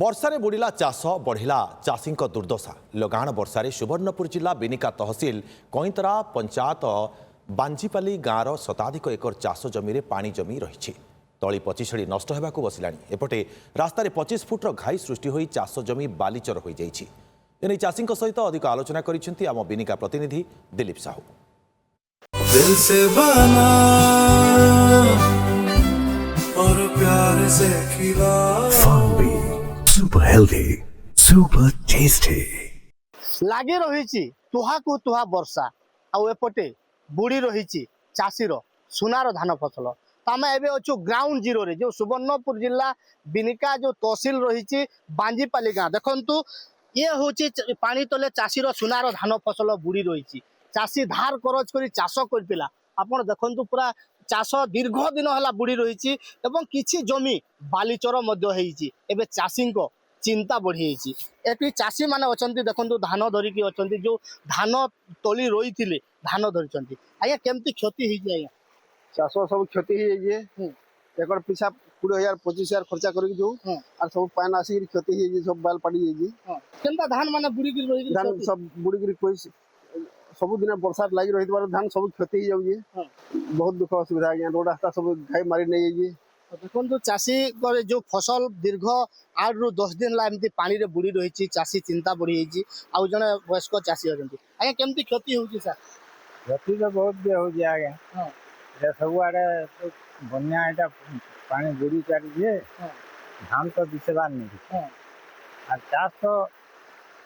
ବର୍ଷାରେ ବୁଡ଼ିଲା ଚାଷ ବଢ଼ିଲା ଚାଷୀଙ୍କ ଦୁର୍ଦ୍ଦଶା। ଲଗାଣ ବର୍ଷାରେ ସୁବର୍ଣ୍ଣପୁର ଜିଲ୍ଲା ବିନିକା ତହସିଲ କଇଁତରା ପଞ୍ଚାୟତ ବାଞ୍ଜିପାଲି ଗାଁର ଶତାଧିକ ଏକର ଚାଷ ଜମିରେ ପାଣି ଜମି ରହିଛି। ତଳି ପଚିଶଡ଼ି ନଷ୍ଟ ହେବାକୁ ବସିଲାଣି। ଏପଟେ ରାସ୍ତାରେ 25 ଫୁଟର ଘାଇ ସୃଷ୍ଟି ହୋଇ ଚାଷ ଜମି ବାଲିଚର ହୋଇଯାଇଛି। ଏନେଇ ଚାଷୀଙ୍କ ସହିତ ଅଧିକ ଆଲୋଚନା କରିଛନ୍ତି ଆମ ବିନିକା ପ୍ରତିନିଧି ଦିଲ୍ଲୀପ ସାହୁ। दिल से बना और प्यार से खिला Farmby, super healthy, super tasty. ଲାଗି ରହିଛି ତୁହାକୁ ତୁହା ବର୍ଷା ଆଉ ଏପଟେ ବୁଡ଼ି ରହିଛି ଚାଷୀର ସୁନାର ଧାନ ଫସଲ। ତ ଆମେ ଏବେ ଅଛୁ ଗ୍ରାଉଣ୍ଡ ଜିରୋରେ, ଯେଉଁ ସୁବର୍ଣ୍ଣପୁର ଜିଲ୍ଲା ବିନିକା ଯେଉଁ ତହସିଲ ରହିଛି ବାଞ୍ଜିପାଲି ଗାଁ। ଦେଖନ୍ତୁ ଇଏ ହେଉଛି ପାଣି ତଳେ ଚାଷୀର ସୁନାର ଧାନ ଫସଲ ବୁଡ଼ି ରହିଛି। ଚାଷୀ ଧାର କରଜ କରି ଚାଷ କରିଥିଲା। ଆପଣ ଦେଖନ୍ତୁ ପୁରା ଚାଷ ଦୀର୍ଘ ଦିନ ହେଲା ବୁଡ଼ି ରହିଛି ଏବଂ କିଛି ଜମି ବାଲିଚର ମଧ୍ୟ ହେଇଛି। ଏବେ ଚାଷୀଙ୍କ ଚିନ୍ତା ବଢ଼ିଯାଇଛି। ଏଠି ଚାଷୀମାନେ ଅଛନ୍ତି, ଦେଖନ୍ତୁ ଧାନ ଧରିକି ଅଛନ୍ତି, ଯେଉଁ ଧାନ ତଳି ରହିଥିଲେ ଧାନ ଧରିଛନ୍ତି। ଆଜ୍ଞା କେମିତି କ୍ଷତି ହେଇଛି ଆଜ୍ଞା? ଚାଷ ସବୁ କ୍ଷତି ହେଇଯାଇଛି। ଏକର ପିଛା 20,000 25,000 ଖର୍ଚ୍ଚା କରିକି ଯୋଉ আর ସବୁ ପାଣି ଆସିକି କ୍ଷତି ହେଇଯାଇଛି, ସବୁ ବାଲ ପାଡ଼ି ଯାଇଛି। କେନ୍ତା ଧାନ ମାନେ ବୁଡ଼ିକି ରହିକି ଧାନ ସବୁ ବୁଡ଼ିକିରି ସବୁଦିନ ବର୍ଷା ଲାଗି ରହିଥିବାର ଧାନ ସବୁ କ୍ଷତି ହେଇଯାଉଛି। ବହୁତ ଦୁଃଖ ଅସୁବିଧା ଆଜ୍ଞା। ରୋଡ ରାସ୍ତା ସବୁ ଘାଇ ମାରି ନେଇଯାଇଛି। ଦେଖନ୍ତୁ ଚାଷୀଙ୍କର ଯେଉଁ ଫସଲ ଦୀର୍ଘ 8ରୁ 10 ଦିନ ହେଲା ଏମିତି ପାଣିରେ ବୁଡ଼ି ରହିଛି। ଚାଷୀ ଚିନ୍ତା ବଢ଼ିଯାଇଛି। ଆଉ ଜଣେ ବୟସ୍କ ଚାଷୀ ଅଛନ୍ତି। ଆଜ୍ଞା କେମିତି କ୍ଷତି ହେଉଛି ସାର୍? କ୍ଷତି ତ ବହୁତ ବି ହେଉଛି ଆଜ୍ଞା। এটা ସବୁଆଡ଼େ ବନ୍ୟା ଏଇଟା ପାଣି ବୁଡ଼ି ଚାଲିଛି। ଧାନ ତ ଦିଶିବାର ନାହିଁ। আর ଚାଷ ତ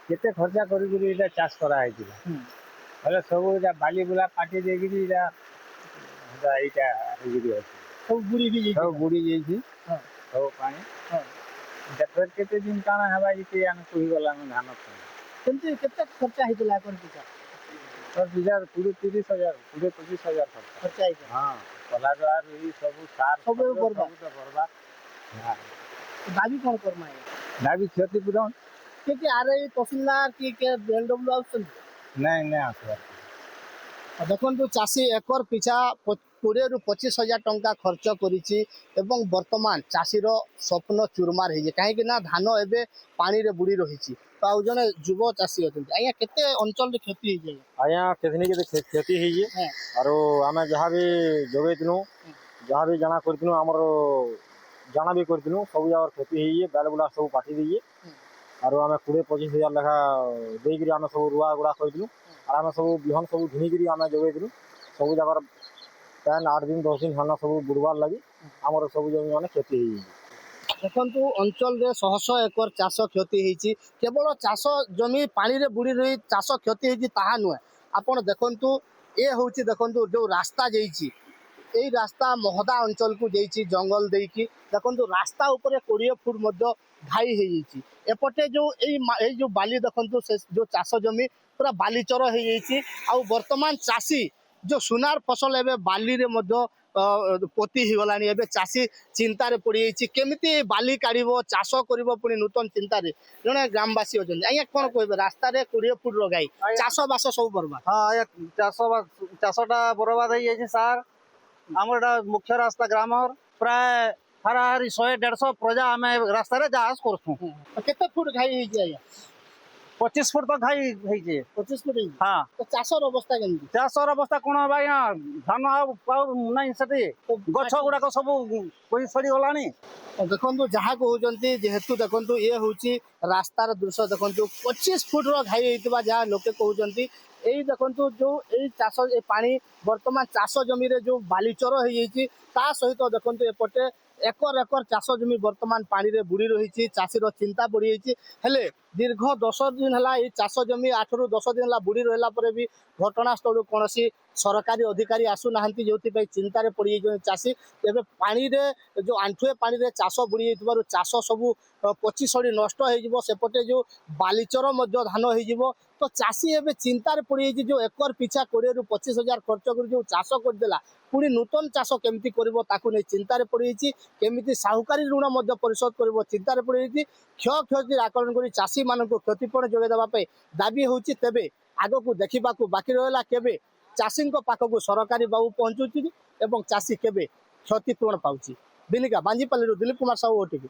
କେତେ ଖର୍ଚ୍ଚା କରିକିରି ଏଇଟା ଚାଷ କରାହେଇଥିଲା। ହେଲେ ସବୁ ଏଇଟା ବାଲି ବୁଲା କାଟି ଦେଇକିରି ଏଇଟା ହେଇକିରି ଅଛି। ସବୁ ବୁଡ଼ିକି ସବୁ ବୁଡ଼ି ଯାଇଛି। ସବୁ ପାଣି ଫେର କେତେ ଦିନ କାଣା ହେବା ଯେ ଆମେ କହିଗଲାନ ଧାନ କେମିତି କେତେ ଖର୍ଚ୍ଚା ହେଇଥିଲା ଆପଣ ପିଛା? ତ 20,000 25,000 ଖର୍ଚ୍ଚା ହେଇଥିଲା? ହଁ, କଲା ଦ୍ୱାରା ରୁଇ ସବୁ ସାର ସବୁ ବର୍ବାଦ। ସବୁ ତ ବର୍ବାଦ। ଦାବି କ'ଣ କର୍ମା ଆଜ୍ଞା? ଦାବି କ୍ଷତିପୂରଣ କିଏ ଆର୍ଆଇ ତହସିଲଦାର କିଏ BLW ଆସୁଛନ୍ତି? ନାଇଁ ଆସିବାର। ଦେଖନ୍ତୁ ଚାଷୀ ଏକର ପିଛା 20,000 ରୁ 25,000 ଟଙ୍କା ଖର୍ଚ୍ଚ କରିଛି ଏବଂ ବର୍ତ୍ତମାନ ଚାଷୀର ସ୍ୱପ୍ନ ଚୁରମାର ହେଇଛି। କାହିଁକି ନା ଧାନ ଏବେ ପାଣିରେ ବୁଡ଼ି ରହିଛି। ତ ଆଉ ଜଣେ ଯୁବ ଚାଷୀ ଅଛନ୍ତି। ଆଜ୍ଞା କେତେ ଅଞ୍ଚଳରେ କ୍ଷତି ହେଇଛି? ଆଜ୍ଞା କେତେ କ୍ଷତି ହେଇଛି। ଆରୁ ଆମେ ଯାହା ବି ଯୋଗେଇଥିଲୁ, ଯାହା ବି ଜାଣା କରିଥିଲୁ, ଆମର ଜାଣା ବି କରିଥିଲୁ, ସବୁ ଜାଗାର କ୍ଷତି ହେଇଛି। ବେଲ ବୁଲା ସବୁ କାଟି ଦେଇଛି। ଆରୁ ଆମେ 20-25,000 ଲେଖା ଦେଇକିରି ଆମେ ସବୁ ରୁଆ ଗୁଡ଼ା କରିଥିଲୁ। আর ଆମେ ସବୁ ବିହନ ସବୁ ଘିନିକିରି ଆମେ ଯୋଗେଇଥିଲୁ। ସବୁ ଜାଗାର 8 ଦିନ 10 ଦିନ ଧାନ ସବୁ ବୁଡ଼ବାର୍ ଲାଗି ଆମର ସବୁ ଜମି ମାନେ କ୍ଷତି ହେଇଯାଇଛି। ଦେଖନ୍ତୁ ଅଞ୍ଚଳରେ ଶହ ଶହ ଏକର ଚାଷ କ୍ଷତି ହେଇଛି। କେବଳ ଚାଷ ଜମି ପାଣିରେ ବୁଡ଼ି ରହି ଚାଷ କ୍ଷତି ହେଇଛି ତାହା ନୁହେଁ। ଆପଣ ଦେଖନ୍ତୁ ଏ ହେଉଛି ଦେଖନ୍ତୁ ଯେଉଁ ରାସ୍ତା ଯାଇଛି, ଏଇ ରାସ୍ତା ମହଦା ଅଞ୍ଚଳକୁ ଯାଇଛି ଜଙ୍ଗଲ ଦେଇକି। ଦେଖନ୍ତୁ ରାସ୍ତା ଉପରେ 20 ଫୁଟ ମଧ୍ୟ ଘାଇ ହେଇଯାଇଛି। ଏପଟେ ଯେଉଁ ଏଇ ଯେଉଁ ବାଲି ଦେଖନ୍ତୁ, ସେ ଯେଉଁ ଚାଷ ଜମି ପୁରା ବାଲିଚର ହେଇଯାଇଛି। ଆଉ ବର୍ତ୍ତମାନ ଚାଷୀ ଯେଉଁ ସୁନାର ଫସଲ ଏବେ ବାଲିରେ ମଧ୍ୟ ପୋତି ହେଇଗଲାଣି। ଏବେ ଚାଷୀ ଚିନ୍ତାରେ ପଡ଼ିଯାଇଛି, କେମିତି ବାଲି କାଢ଼ିବ, ଚାଷ କରିବ ପୁଣି ନୂତନ ଚିନ୍ତାରେ। ଜଣେ ଗ୍ରାମବାସୀ ଅଛନ୍ତି। ଆଜ୍ଞା କ'ଣ କହିବେ? ରାସ୍ତାରେ 20 ଫୁଟର ଘାଇ, ଚାଷବାସ ସବୁ ବର୍ବାଦ। ହଁ ଆଜ୍ଞା, ଚାଷଟା ବରବାଦ ହେଇଯାଇଛି ସାର୍। ଆମର ଏଇଟା ମୁଖ୍ୟ ରାସ୍ତା ଗ୍ରାମର ପ୍ରାୟ ହାରାହାରି 100-150 ପ୍ରଜା ଆମେ ରାସ୍ତାରେ ଯା ଆସ କରୁଛୁ। କେତେ ଫୁଟ ଘାଇ ହେଇଛି ଆଜ୍ଞା? 25 ଫୁଟ ତ ଘାଇ ହେଇଛି। 25 ଫୁଟ ହେଇଛି। ହଁ, ତ ଚାଷର ଅବସ୍ଥା କେମିତି? ଚାଷର ଅବସ୍ଥା କ'ଣ ହବ ଆଜ୍ଞା? ଧାନ ଆଉ ନାହିଁ ସେଠି। ଗଛ ଗୁଡ଼ାକ ସବୁ ପୋଇ ସଡ଼ି ଗଲାଣି। ଦେଖନ୍ତୁ ଯାହା କହୁଛନ୍ତି, ଯେହେତୁ ଦେଖନ୍ତୁ ଇଏ ହେଉଛି ରାସ୍ତାର ଦୃଶ୍ୟ। ଦେଖନ୍ତୁ 25 ଫୁଟର ଘାଇ ହେଇଥିବା ଯାହା ଲୋକେ କହୁଛନ୍ତି। ଏଇ ଦେଖନ୍ତୁ ଯେଉଁ ଏଇ ଚାଷ ଏ ପାଣି ବର୍ତ୍ତମାନ ଚାଷ ଜମିରେ ଯେଉଁ ବାଲିଚର ହେଇଯାଇଛି, ତା ସହିତ ଦେଖନ୍ତୁ ଏପଟେ ଏକର ଏକର ଚାଷ ଜମି ବର୍ତ୍ତମାନ ପାଣିରେ ବୁଡ଼ି ରହିଛି। ଚାଷୀର ଚିନ୍ତା ବଢ଼ିଯାଇଛି। ହେଲେ ଦୀର୍ଘ 10 ଦିନ ହେଲା ଏଇ ଚାଷ ଜମି 8ରୁ 10 ଦିନ ହେଲା ବୁଡ଼ି ରହିଲା ପରେ ବି ଘଟଣାସ୍ଥଳରୁ କୌଣସି ସରକାରୀ ଅଧିକାରୀ ଆସୁନାହାନ୍ତି, ଯେଉଁଥିପାଇଁ ଚିନ୍ତାରେ ପଡ଼ିଯାଇଛନ୍ତି ଚାଷୀ। ଏବେ ପାଣିରେ ଯେଉଁ ଆଣ୍ଠୁଏ ପାଣିରେ ଚାଷ ବୁଡ଼ି ଯାଇଥିବାରୁ ଚାଷ ସବୁ ପଚିସଢ଼ି ନଷ୍ଟ ହେଇଯିବ। ସେପଟେ ଯେଉଁ ବାଲିଚର ମଧ୍ୟ ଧାନ ହେଇଯିବ। ତ ଚାଷୀ ଏବେ ଚିନ୍ତାରେ ପଡ଼ିଯାଇଛି। ଯେଉଁ ଏକର ପିଛା 20,000 ରୁ 25,000 ଖର୍ଚ୍ଚ କରି ଯେଉଁ ଚାଷ କରିଦେଲା, ପୁଣି ନୂତନ ଚାଷ କେମିତି କରିବ ତାକୁ ନେଇ ଚିନ୍ତାରେ ପଡ଼ିଯାଇଛି। କେମିତି ସାହୁକାରୀ ଋଣ ମଧ୍ୟ ପରିଶୋଧ କରିବ ଚିନ୍ତାରେ ପଡ଼ିଯାଇଛି। କ୍ଷୟକ୍ଷତିର ଆକଳନ କରି ଚାଷୀମାନଙ୍କୁ କ୍ଷତିପୂରଣ ଯୋଗାଇ ଦେବା ପାଇଁ ଦାବି ହେଉଛି। ତେବେ ଆଗକୁ ଦେଖିବାକୁ ବାକି ରହିଲା କେବେ ଚାଷୀଙ୍କ ପାଖକୁ ସରକାରୀ ବାବୁ ପହଞ୍ଚୁଛି ଏବଂ ଚାଷୀ କେବେ କ୍ଷତିପୂରଣ ପାଉଛି। ବିନିକା ବାଞ୍ଜିପାଲିରୁ ଦିଲ୍ଲୀପ କୁମାର ସାହୁ, OTV।